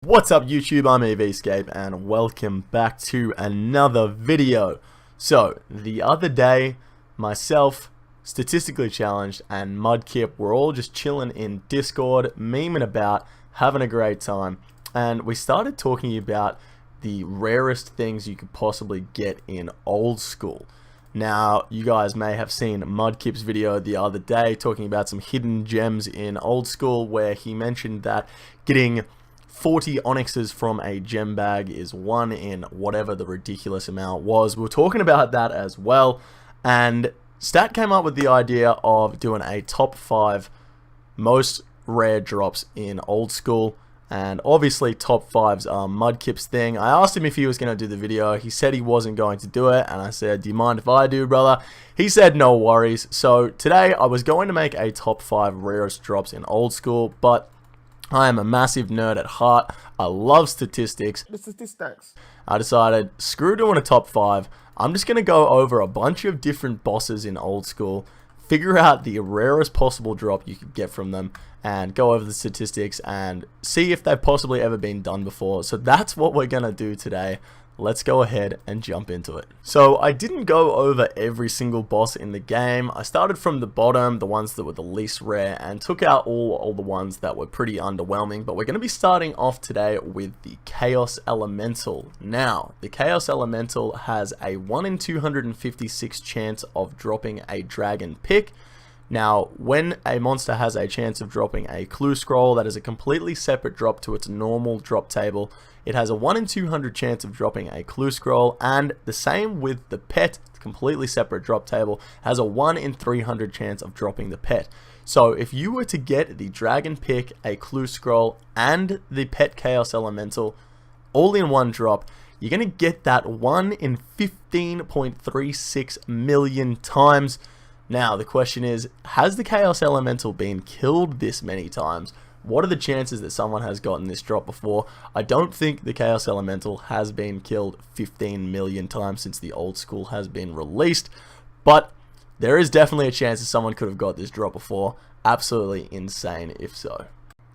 What's up YouTube, I'm EVScape and welcome back to another video. So, the other day, myself, Statistically Challenged, and Mudkip were all just chilling in Discord, memeing about, having a great time, and we started talking about the rarest things you could possibly get in old school. Now, you guys may have seen Mudkip's video the other day talking about some hidden gems in old school, where he mentioned that getting 40 onyxes from a gem bag is one in whatever the ridiculous amount was. We were talking about that as well, and Stat came up with the idea of doing a top 5 most rare drops in old school, and obviously top 5s are Mudkip's thing. I asked him if he was going to do the video. He said he wasn't going to do it, and I said, do you mind if I do, brother? He said no worries. So today I was going to make a top 5 rarest drops in old school, but I am a massive nerd at heart. I love statistics. The statistics. I decided, screw doing a top 5. I'm just going to go over a bunch of different bosses in old school, figure out the rarest possible drop you could get from them, and go over the statistics and see if they've possibly ever been done before. So that's what we're going to do today. Let's go ahead and jump into it. So I didn't go over every single boss in the game. I started from the bottom, the ones that were the least rare, and took out all the ones that were pretty underwhelming. But we're going to be starting off today with the Chaos Elemental. Now, the Chaos Elemental has a 1 in 256 chance of dropping a dragon pick. Now, when a monster has a chance of dropping a clue scroll, that is a completely separate drop to its normal drop table. It has a 1 in 200 chance of dropping a clue scroll, and the same with the pet, completely separate drop table, has a 1 in 300 chance of dropping the pet. So if you were to get the dragon pick, a clue scroll, and the pet Chaos Elemental all in one drop, you're going to get that 1 in 15.36 million times. Now, the question is, has the Chaos Elemental been killed this many times? What are the chances that someone has gotten this drop before? I don't think the Chaos Elemental has been killed 15 million times since the old school has been released, but there is definitely a chance that someone could have got this drop before. Absolutely insane if so.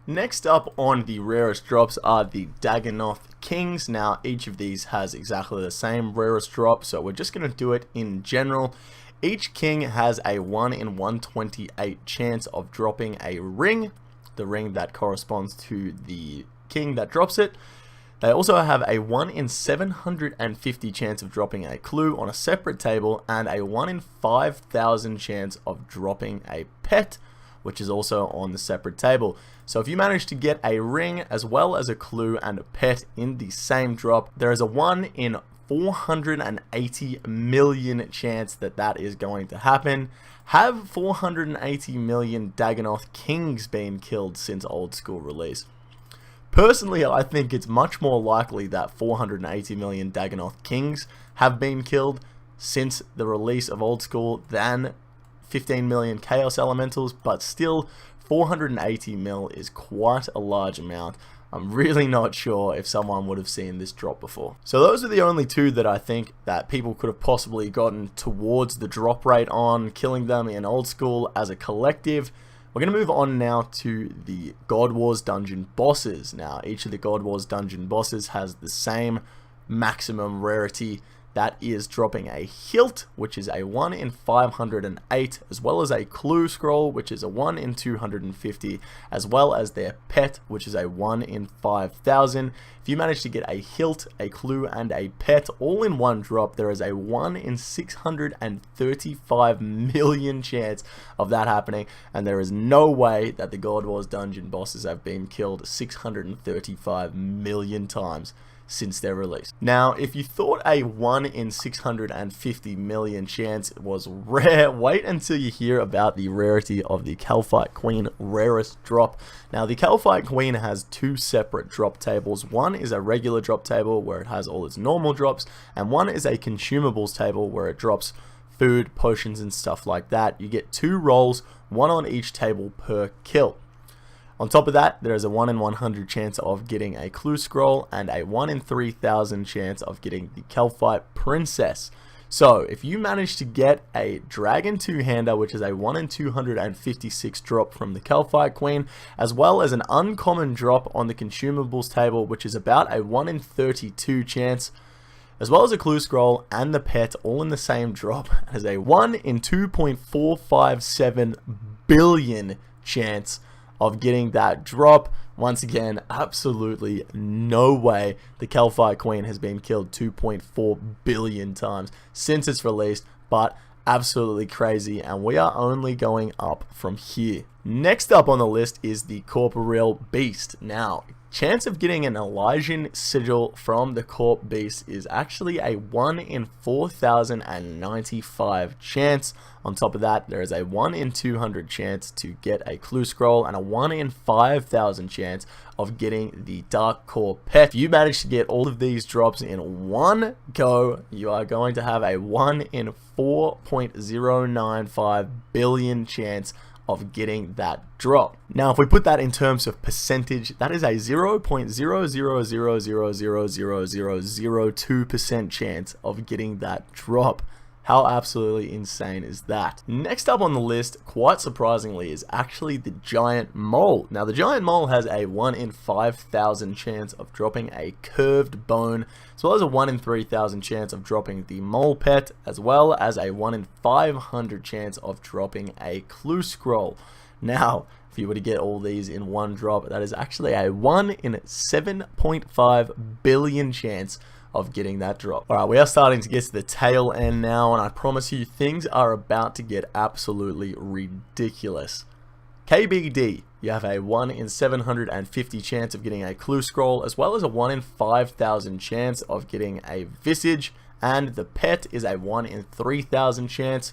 Next up on the rarest drops are the Dagannoth Kings. Now, each of these has exactly the same rarest drop, so we're just going to do it in general. Each king has a 1 in 128 chance of dropping a ring, the ring that corresponds to the king that drops it. They also have a 1 in 750 chance of dropping a clue on a separate table, and a 1 in 5,000 chance of dropping a pet, which is also on the separate table. So if you manage to get a ring as well as a clue and a pet in the same drop, there is a 1 in 480 million chance that that is going to happen. Have 480 million Dagannoth Kings been killed since old school release? Personally, I think it's much more likely that 480 million Dagannoth Kings have been killed since the release of old school than 15 million Chaos Elementals, but still 480 mil is quite a large amount. I'm really not sure if someone would have seen this drop before. So those are the only two that I think that people could have possibly gotten towards the drop rate on, killing them in old school as a collective. We're going to move on now to the God Wars dungeon bosses. Now, each of the God Wars dungeon bosses has the same maximum rarity. That is dropping a hilt, which is a 1 in 508, as well as a clue scroll, which is a 1 in 250, as well as their pet, which is a 1 in 5,000. If you manage to get a hilt, a clue, and a pet all in one drop, there is a 1 in 635 million chance of that happening, and there is no way that the God Wars dungeon bosses have been killed 635 million times since their release. Now, if you thought a 1 in 650 million chance was rare, wait until you hear about the rarity of the Kalphite Queen rarest drop. Now, the Kalphite Queen has two separate drop tables. One is a regular drop table where it has all its normal drops, and one is a consumables table where it drops food, potions, and stuff like that. You get 2 rolls, one on each table per kill. On top of that, there is a 1 in 100 chance of getting a clue scroll and a 1 in 3,000 chance of getting the Kalphite Princess. So if you manage to get a Dragon two-hander, which is a 1 in 256 drop from the Kalphite Queen, as well as an uncommon drop on the consumables table, which is about a 1 in 32 chance, as well as a clue scroll and the pet all in the same drop, as a 1 in 2.457 billion chance of getting that drop. Once again, absolutely no way the Kalphite Queen has been killed 2.4 billion times since it's released, but absolutely crazy, and we are only going up from here. Next up on the list is the Corporeal Beast. Now, chance of getting an Elysian sigil from the Corp Beast is actually a 1 in 4,095 chance. On top of that, there is a 1 in 200 chance to get a clue scroll and a 1 in 5,000 chance of getting the Dark Core pet. If you manage to get all of these drops in one go, you are going to have a 1 in 4.095 billion chance of getting that drop. Now, if we put that in terms of percentage, that is a 0.000000002% chance of getting that drop. How absolutely insane is that? Next up on the list, quite surprisingly, is actually the Giant Mole. Now, the Giant Mole has a 1 in 5,000 chance of dropping a curved bone, as well as a 1 in 3,000 chance of dropping the Mole Pet, as well as a 1 in 500 chance of dropping a clue scroll. Now, if you were to get all these in one drop, that is actually a 1 in 7.5 billion chance of getting that drop. Alright, we are starting to get to the tail end now, and I promise you things are about to get absolutely ridiculous. KBD, you have a 1 in 750 chance of getting a clue scroll, as well as a 1 in 5,000 chance of getting a Visage, and the pet is a 1 in 3,000 chance,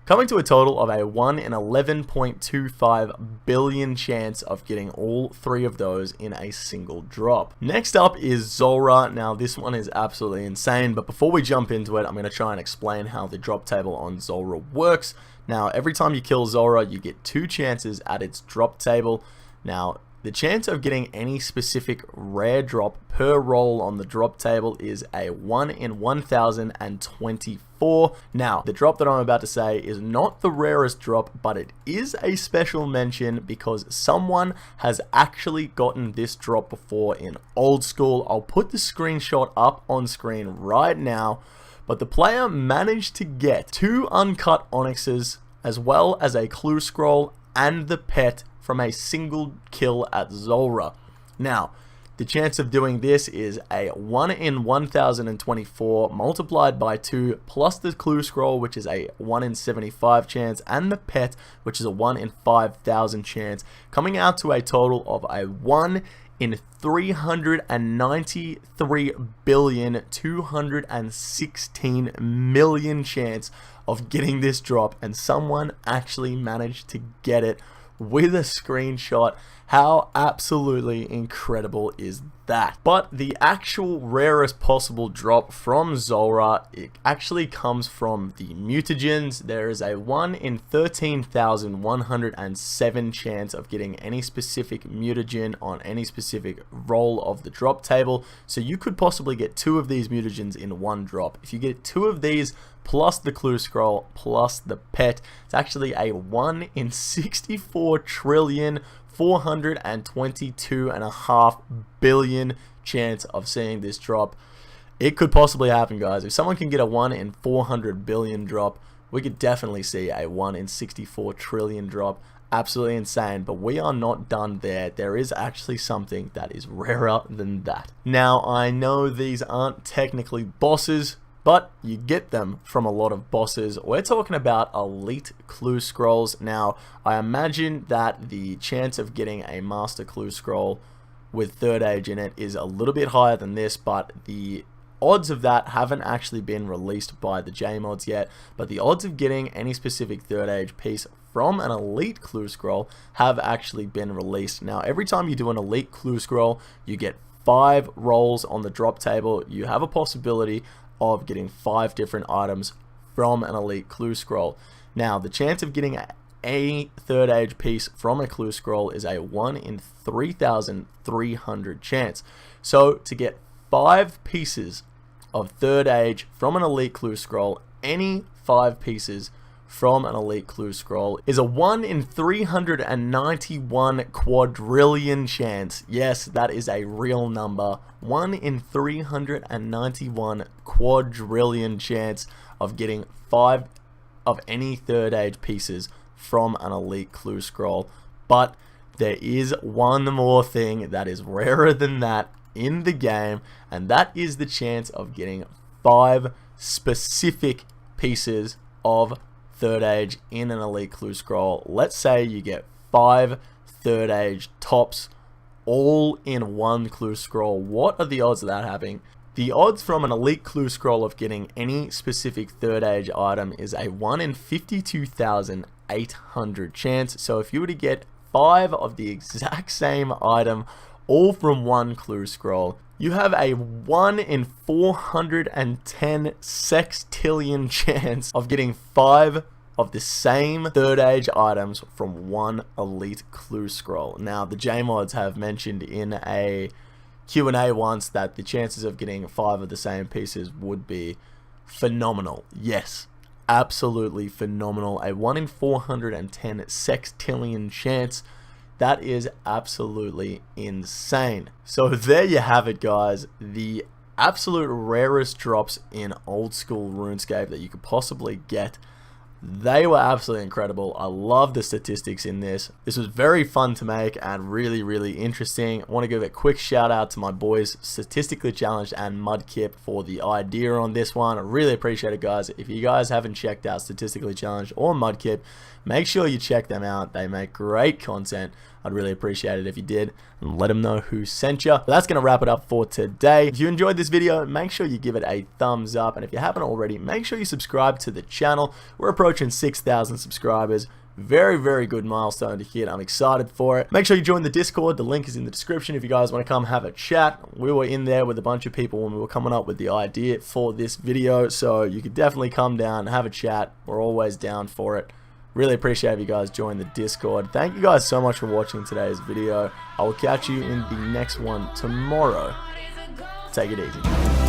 coming to a total of a 1 in 11.25 billion chance of getting all three of those in a single drop. Next up is Zulrah. Now, this one is absolutely insane, but before we jump into it, I'm going to try and explain how the drop table on Zulrah works. Now, every time you kill Zulrah, you get 2 chances at its drop table. Now, the chance of getting any specific rare drop per roll on the drop table is a 1 in 1,024. Now, the drop that I'm about to say is not the rarest drop, but it is a special mention because someone has actually gotten this drop before in old school. I'll put the screenshot up on screen right now, but the player managed to get 2 uncut onyxes, as well as a clue scroll and the pet from a single kill at Zulrah. Now, the chance of doing this is a 1 in 1,024 multiplied by 2 plus the clue scroll, which is a 1 in 75 chance, and the pet, which is a 1 in 5,000 chance, coming out to a total of a 1 in 393,216,000,000 chance of getting this drop, and someone actually managed to get it with a screenshot. How absolutely incredible is that? But the actual rarest possible drop from Zulrah, it actually comes from the mutagens. There is a 1 in 13,107 chance of getting any specific mutagen on any specific roll of the drop table. So you could possibly get 2 of these mutagens in one drop. If you get 2 of these plus the clue scroll plus the pet, it's actually a 1 in 64,422.5 billion chance of seeing this drop. It could possibly happen, guys. If someone can get a 1 in 400 billion drop, we could definitely see a 1 in 64 trillion drop. Absolutely insane, but we are not done there. There is actually something that is rarer than that. Now, I know these aren't technically bosses, but you get them from a lot of bosses. We're talking about elite clue scrolls. Now, I imagine that the chance of getting a master clue scroll with third age in it is a little bit higher than this, but the odds of that haven't actually been released by the JMods yet. But the odds of getting any specific third age piece from an elite clue scroll have actually been released. Now, every time you do an elite clue scroll, you get 5 rolls on the drop table. You have a possibility of getting 5 different items from an elite clue scroll. Now, the chance of getting a third age piece from a clue scroll is a 1 in 3,300 chance. So to get 5 pieces of third age from an elite clue scroll, any 5 pieces from an elite clue scroll, is a 1 in 391 quadrillion chance. Yes, that is a real number. 1 in 391 quadrillion chance of getting 5 of any third age pieces from an elite clue scroll. But there is one more thing that is rarer than that in the game, and that is the chance of getting 5 specific pieces of third age in an elite clue scroll. Let's say you get 5 third age tops all in one clue scroll. What are the odds of that happening? The odds from an elite clue scroll of getting any specific third age item is a 1 in 52,800 chance. So if you were to get 5 of the exact same item all from one clue scroll, you have a 1 in 410 sextillion chance of getting 5 of the same third age items from one elite clue scroll. Now, the JMods have mentioned in a Q&A once that the chances of getting 5 of the same pieces would be phenomenal. Yes, absolutely phenomenal. A 1 in 410 sextillion chance. That is absolutely insane. So there you have it, guys. The absolute rarest drops in old school RuneScape that you could possibly get. They were absolutely incredible. I love the statistics in this. This was very fun to make and really, really interesting. I want to give a quick shout out to my boys Statistically Challenged and Mudkip for the idea on this one. I really appreciate it, guys. If you guys haven't checked out Statistically Challenged or Mudkip, make sure you check them out. They make great content. I'd really appreciate it if you did, and let them know who sent you. But that's going to wrap it up for today. If you enjoyed this video, make sure you give it a thumbs up, and if you haven't already, make sure you subscribe to the channel. We're approaching 6,000 subscribers. Very, very good milestone to hit. I'm excited for it. Make sure you join the Discord. The link is in the description if you guys want to come have a chat. We were in there with a bunch of people when we were coming up with the idea for this video, so you could definitely come down and have a chat. We're always down for it. Really appreciate you guys joining the Discord. Thank you guys so much for watching today's video. I will catch you in the next one tomorrow. Take it easy.